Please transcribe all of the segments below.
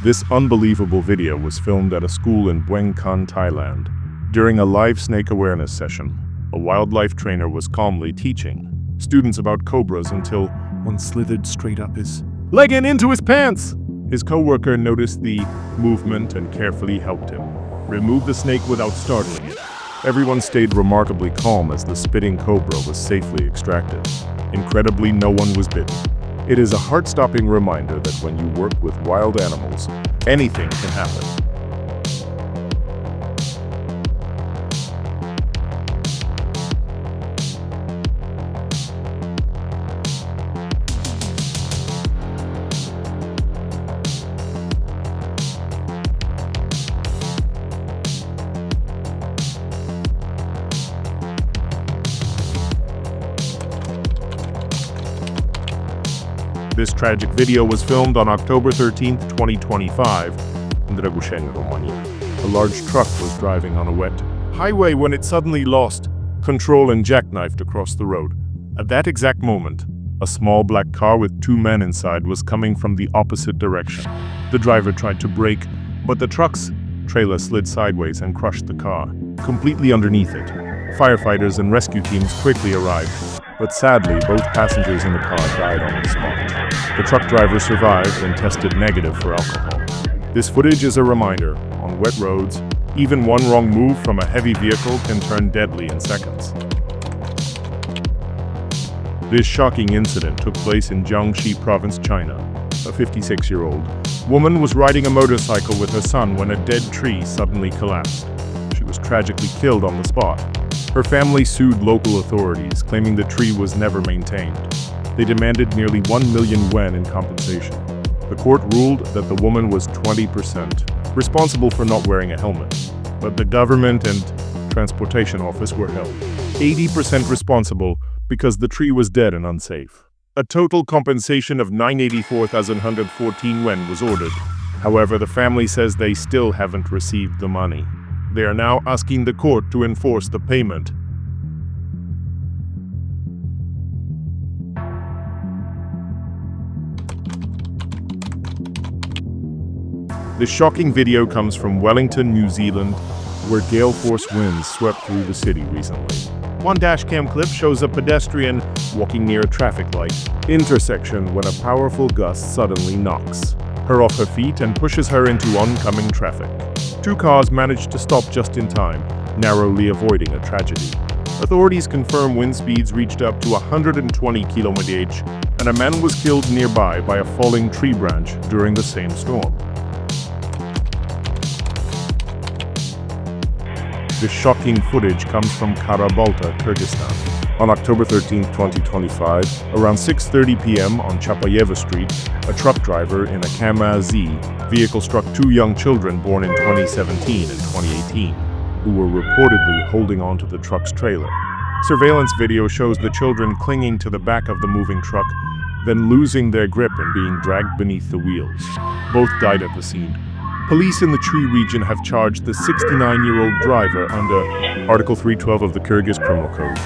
This unbelievable video was filmed at a school in Bueng Kan, Thailand. During a live snake awareness session, a wildlife trainer was calmly teaching students about cobras until one slithered straight up his leg and into his pants. His co-worker noticed the movement and carefully helped him remove the snake without startling it. Everyone stayed remarkably calm as the spitting cobra was safely extracted. Incredibly, no one was bitten. It is a heart-stopping reminder that when you work with wild animals, anything can happen. This tragic video was filmed on October 13, 2025, in Romania. A large truck was driving on a wet highway when it suddenly lost control and jackknifed across the road. At that exact moment, a small black car with two men inside was coming from the opposite direction. The driver tried to brake, but the truck's trailer slid sideways and crushed the car, completely underneath it. Firefighters and rescue teams quickly arrived, but sadly, both passengers in the car died on the spot. The truck driver survived and tested negative for alcohol. This footage is a reminder, on wet roads, even one wrong move from a heavy vehicle can turn deadly in seconds. This shocking incident took place in Jiangxi province, China. A 56-year-old woman was riding a motorcycle with her son when a dead tree suddenly collapsed. She was tragically killed on the spot. Her family sued local authorities, claiming the tree was never maintained. They demanded nearly 1 million yuan in compensation. The court ruled that the woman was 20% responsible for not wearing a helmet, but the government and transportation office were held 80% responsible because the tree was dead and unsafe. A total compensation of 984,114 yuan was ordered. However, the family says they still haven't received the money. They are now asking the court to enforce the payment. This shocking video comes from Wellington, New Zealand, where gale force winds swept through the city recently. One dashcam clip shows a pedestrian walking near a traffic light intersection when a powerful gust suddenly knocks her off her feet and pushes her into oncoming traffic. Two cars managed to stop just in time, narrowly avoiding a tragedy. Authorities confirm wind speeds reached up to 120 km/h, and a man was killed nearby by a falling tree branch during the same storm. This shocking footage comes from Karabalta, Kyrgyzstan. On October 13, 2025, around 6:30 p.m. on Chapayeva Street, a truck driver in a KAMAZ vehicle struck two young children born in 2017 and 2018, who were reportedly holding onto the truck's trailer. Surveillance video shows the children clinging to the back of the moving truck, then losing their grip and being dragged beneath the wheels. Both died at the scene. Police in the tree region have charged the 69-year-old driver under Article 312 of the Kyrgyz Criminal Code,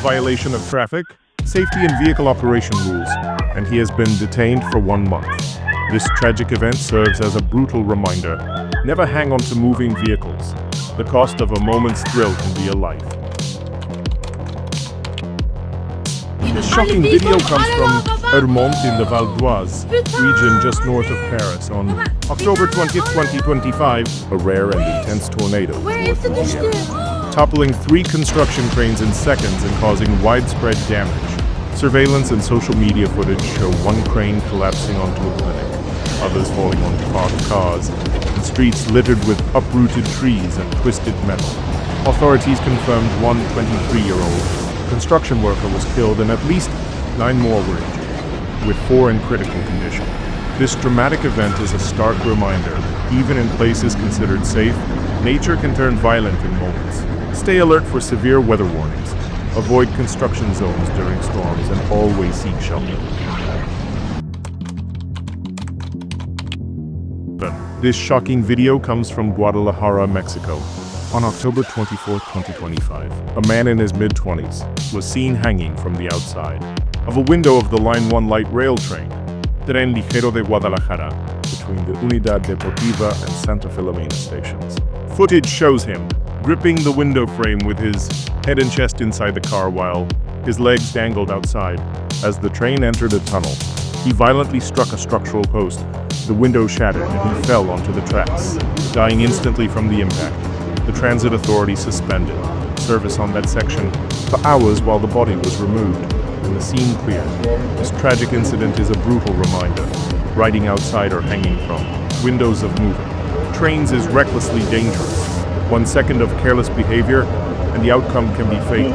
violation of traffic, safety and vehicle operation rules, and he has been detained for 1 month. This tragic event serves as a brutal reminder: never hang on to moving vehicles. The cost of a moment's thrill can be a life. This shocking video comes from Vermont in the Val d'Oise region just north of Paris. On October 20, 2025, a rare and intense tornado tore through the area, toppling 3 construction cranes in seconds and causing widespread damage. Surveillance and social media footage show one crane collapsing onto a clinic, others falling onto parked cars, and streets littered with uprooted trees and twisted metal. Authorities confirmed one 23-year-old construction worker was killed and at least 9 more were injured, with 4 in critical condition. This dramatic event is a stark reminder that even in places considered safe, nature can turn violent in moments. Stay alert for severe weather warnings. Avoid construction zones during storms and always seek shelter. This shocking video comes from Guadalajara, Mexico. On October 24, 2025, a man in his mid-20s was seen hanging from the outside of a window of the Line 1 light rail train, Tren Ligero de Guadalajara, the between the Unidad Deportiva and Santa Filomena stations. Footage shows him gripping the window frame with his head and chest inside the car while his legs dangled outside. As the train entered a tunnel, he violently struck a structural post. The window shattered and he fell onto the tracks, dying instantly from the impact. The transit authority suspended service on that section for hours while the body was removed and the scene cleared. This tragic incident is a brutal reminder. Riding outside or hanging from windows of moving trains is recklessly dangerous. 1 second of careless behavior and the outcome can be fatal.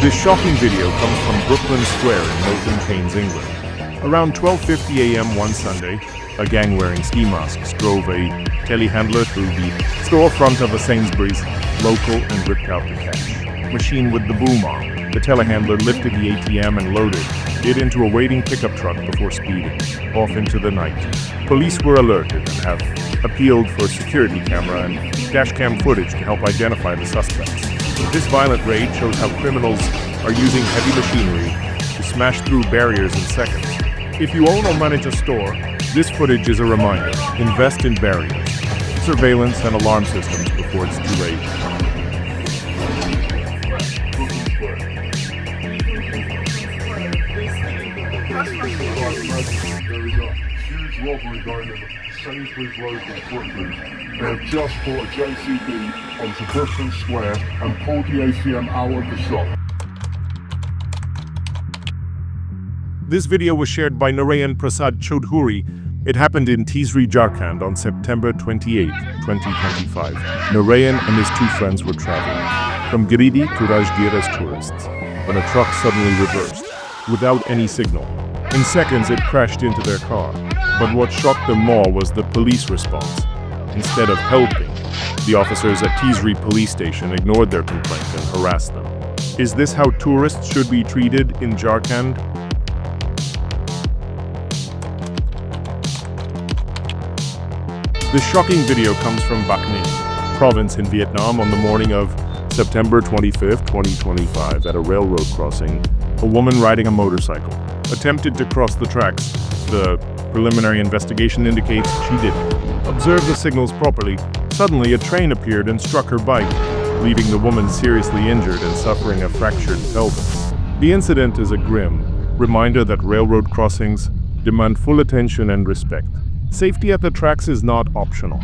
This shocking video comes from Brooklyn Square in Milton Keynes, England. Around 12:50 a.m. one Sunday, a gang wearing ski masks drove a telehandler through the storefront of a Sainsbury's local and ripped out the cash machine with the boom arm. The telehandler lifted the ATM and loaded it into a waiting pickup truck before speeding off into the night. Police were alerted and have appealed for security camera and dashcam footage to help identify the suspects. This violent raid shows how criminals are using heavy machinery to smash through barriers in seconds. If you own or manage a store, this footage is a reminder. Invest in barriers, surveillance, and alarm systems before it's too late. There is a huge robbery going on Sainsbury's Road in Brooklyn. They have just brought a JCB onto Brooklyn Square and pulled the ATM out of the shop. This video was shared by Narayan Prasad Choudhury. It happened in Tisri, Jharkhand on September 28, 2025. Narayan and his two friends were traveling from Giridih to Rajgir as tourists when a truck suddenly reversed without any signal. In seconds, it crashed into their car. But what shocked them more was the police response. Instead of helping, the officers at Tisri police station ignored their complaint and harassed them. Is this how tourists should be treated in Jharkhand? This shocking video comes from Bac Ninh province in Vietnam on the morning of September 25, 2025. At a railroad crossing, a woman riding a motorcycle attempted to cross the tracks. The preliminary investigation indicates she didn't observe the signals properly. Suddenly, a train appeared and struck her bike, leaving the woman seriously injured and suffering a fractured pelvis. The incident is a grim reminder that railroad crossings demand full attention and respect. Safety at the tracks is not optional.